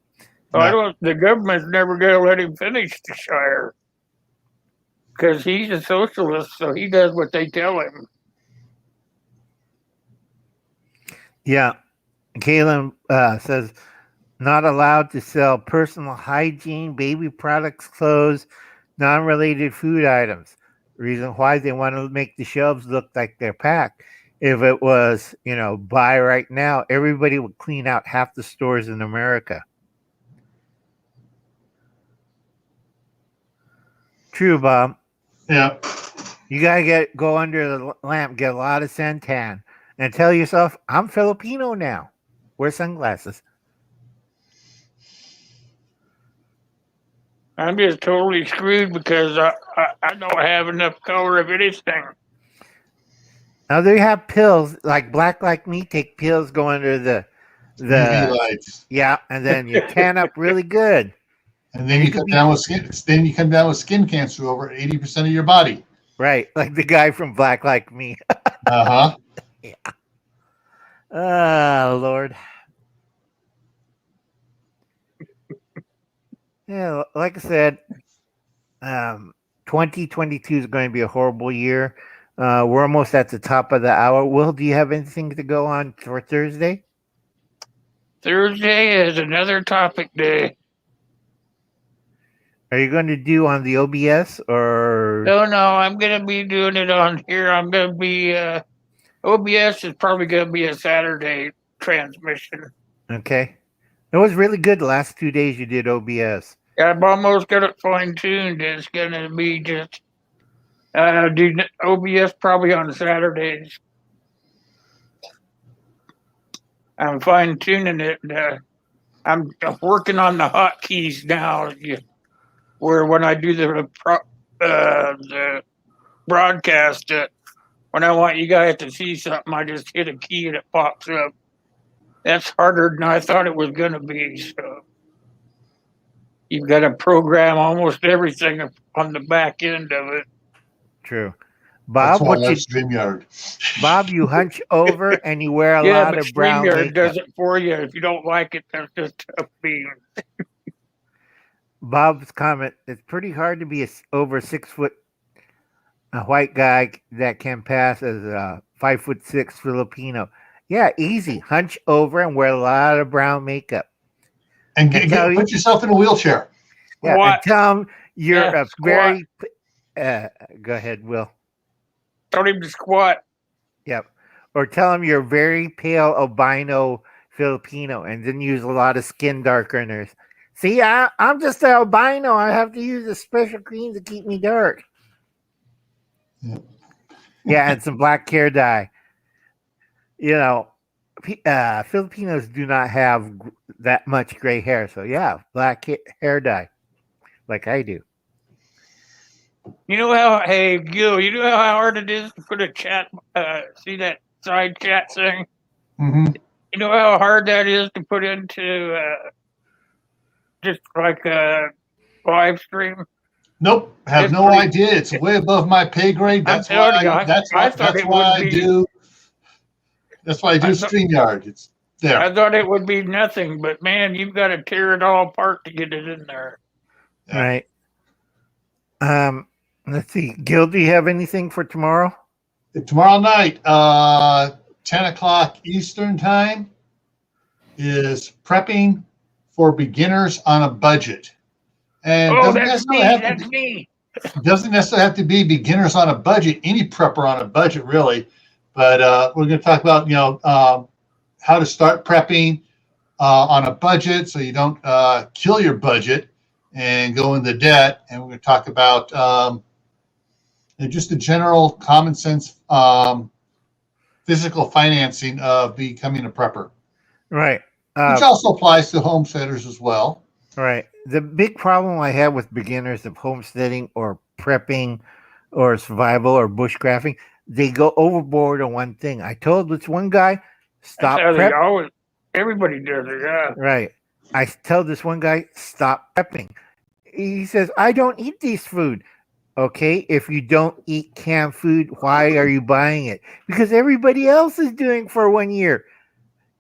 The government's never going to let him finish the Shire. Because he's a socialist, so he does what they tell him. Yeah. Kaylin says, not allowed to sell personal hygiene, baby products, clothes, non-related food items. Reason why they want to make the shelves look like they're packed. If it was, buy right now, everybody would clean out half the stores in America. True, Bob. Yeah. You gotta go under the lamp, get a lot of suntan, and tell yourself, I'm Filipino now. Wear sunglasses. I'm just totally screwed because I don't have enough color of anything. Now they have pills, like Black Like Me take pills, go under the UV lights. Yeah, and then you tan up really good. And then you come down with skin cancer over 80% of your body. Right, like the guy from Black Like Me. Uh-huh. Yeah. Oh, Lord. Yeah, like I said, 2022 is going to be a horrible year. We're almost at the top of the hour. Will, do you have anything to go on for Thursday? Thursday is another topic day. Are you going to do on the OBS or? No, I'm going to be doing it on here. I'm going to be, OBS is probably going to be a Saturday transmission. Okay. It was really good the last 2 days you did OBS. I've almost got it fine-tuned. It's going to be just do OBS probably on Saturdays. I'm fine-tuning it. I'm working on the hotkeys now, where when I do the broadcast, when I want you guys to see something, I just hit a key and it pops up. That's harder than I thought it was going to be. So you've got to program almost everything on the back end of it. True. Bob, StreamYard. Bob, you hunch over and you wear a lot of brown makeup. StreamYard does it for you. If you don't like it, that's just a beam. Bob's comment, it's pretty hard to be over 6 foot a white guy that can pass as a 5'6" Filipino. Yeah, easy. Hunch over and wear a lot of brown makeup. And put yourself in a wheelchair. Yeah, and tell them you're a very... go ahead, Will. Don't even squat. Yep. Or tell them you're very pale albino Filipino and then use a lot of skin darkeners. See, I'm just an albino. I have to use a special cream to keep me dark. Yeah, and some black hair dye. Filipinos do not have that much gray hair. So, yeah, black hair dye like I do. You know how, hey, Gil, you know how hard it is to put a chat, see that side chat thing? Mm-hmm. You know how hard that is to put into just like a live stream? Nope, have no idea. It's way above my pay grade. That's why I do StreamYard. It's there. I thought it would be nothing, but man, you've got to tear it all apart to get it in there. Yeah. Right. Let's see. Gil, do you have anything for tomorrow? Tomorrow night, 10 o'clock Eastern time is prepping for beginners on a budget. And Oh, doesn't that's necessarily me. have to That's be, me. doesn't necessarily have to be beginners on a budget, any prepper on a budget really. But we're going to talk about, how to start prepping on a budget so you don't kill your budget and go into debt. And we're going to talk about just the general common sense physical financing of becoming a prepper, Right. which also applies to homesteaders as well. Right. The big problem I have with beginners of homesteading or prepping or survival or bushcrafting, they go overboard on one thing. I told this one guy, stop That's how they prep. always. Everybody does it. Yeah. Right. I tell this one guy, stop prepping. He says, I don't eat these food. Okay, if you don't eat canned food, why are you buying it? Because everybody else is doing it for 1 year.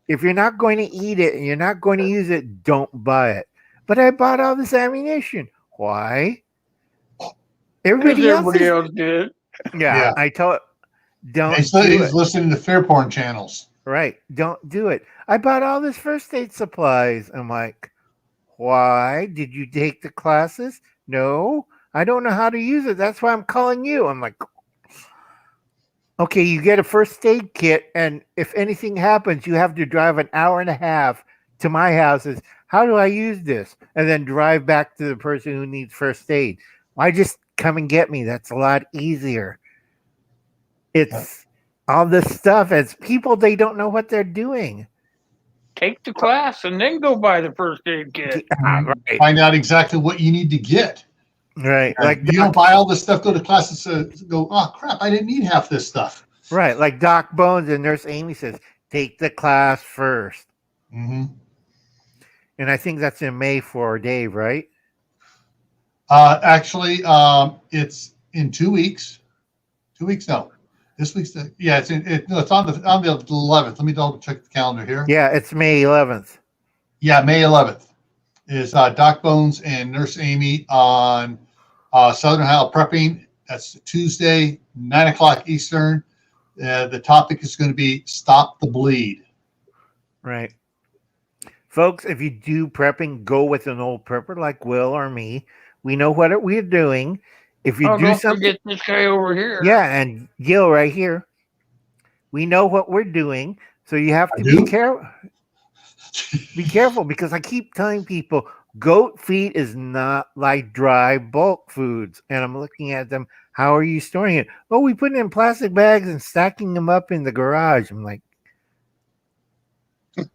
If you're not going to eat it and you're not going to use it, don't buy it. But I bought all this ammunition. Why? Everybody else did. Yeah, I tell it, don't And so do he's it. listening to fair porn channels. Right, don't do it. I bought all this first aid supplies. I'm like, why? Did you take the classes? No, I don't know how to use it. That's why I'm calling you. I'm like, okay, you get a first aid kit, and if anything happens, you have to drive an hour and a half to my house. How do I use this? And then drive back to the person who needs first aid. Why just come and get me? That's a lot easier. It's all this stuff. It's people, they don't know what they're doing. Take the class and then go buy the first aid kit. Right. Find out exactly what you need to get. Right. Like You don't buy all this stuff, go to classes, go, oh crap, I didn't need half this stuff. Right. Like Doc Bones and Nurse Amy says, take the class first. Mm-hmm. And I think that's in May for Dave, right? Actually, it's in 2 weeks. 2 weeks, no. This week's it's on the 11th. Let me double check the calendar here. Yeah, it's May 11th. Yeah, May 11th is Doc Bones and Nurse Amy on Southern Ohio Prepping. That's Tuesday, 9 o'clock Eastern. The topic is going to be Stop the Bleed. Right. Folks, if you do prepping, go with an old prepper like Will or me. We know what we're doing. If you do don't something, forget this guy over here. yeah, and Gil right here, we know what we're doing. So you have to be careful. Be careful, because I keep telling people goat feed is not like dry bulk foods. And I'm looking at them. How are you storing it? Oh, we put it in plastic bags and stacking them up in the garage. I'm like,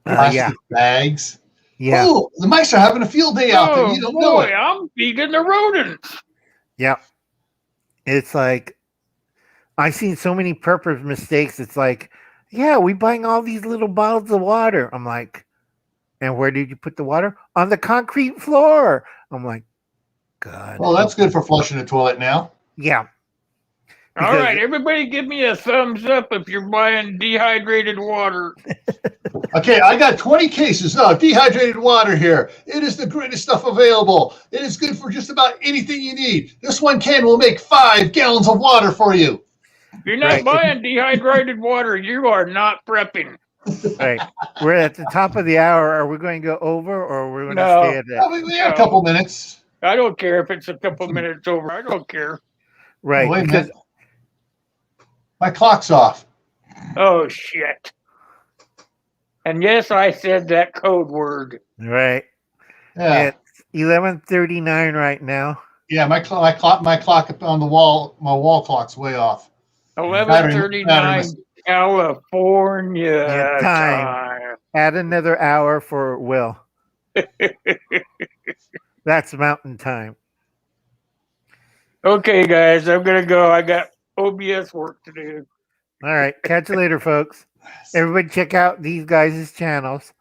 Plastic bags. Yeah. Oh, the mice are having a field day out there. You don't know it. I'm feeding the rodents. Yeah. It's like, I've seen so many preppers mistakes. It's like, yeah, we buying all these little bottles of water. I'm like, and where did you put the water? On the concrete floor. I'm like, God. Well, that's good for flushing the toilet now. Yeah. All right, everybody give me a thumbs up if you're buying dehydrated water. Okay, I got 20 cases of dehydrated water here. It is the greatest stuff available. It is good for just about anything you need. This one can will make 5 gallons of water for you. If you're not buying dehydrated water, you are not prepping. Right. We're at the top of the hour. Are we going to go over, or we're going to stay at that? We have a couple minutes. I don't care if it's a couple minutes over. I don't care. Right. Wait a minute. My clock's off. Oh, shit. And yes, I said that code word. Right. Yeah. It's 11:39 right now. Yeah, my clock on the wall, my wall clock's way off. 11:39 California time. Add another hour for Will. That's mountain time. Okay, guys, I'm going to go. I got OBS work to do. All right. Catch you later, folks. Everybody check out these guys' channels.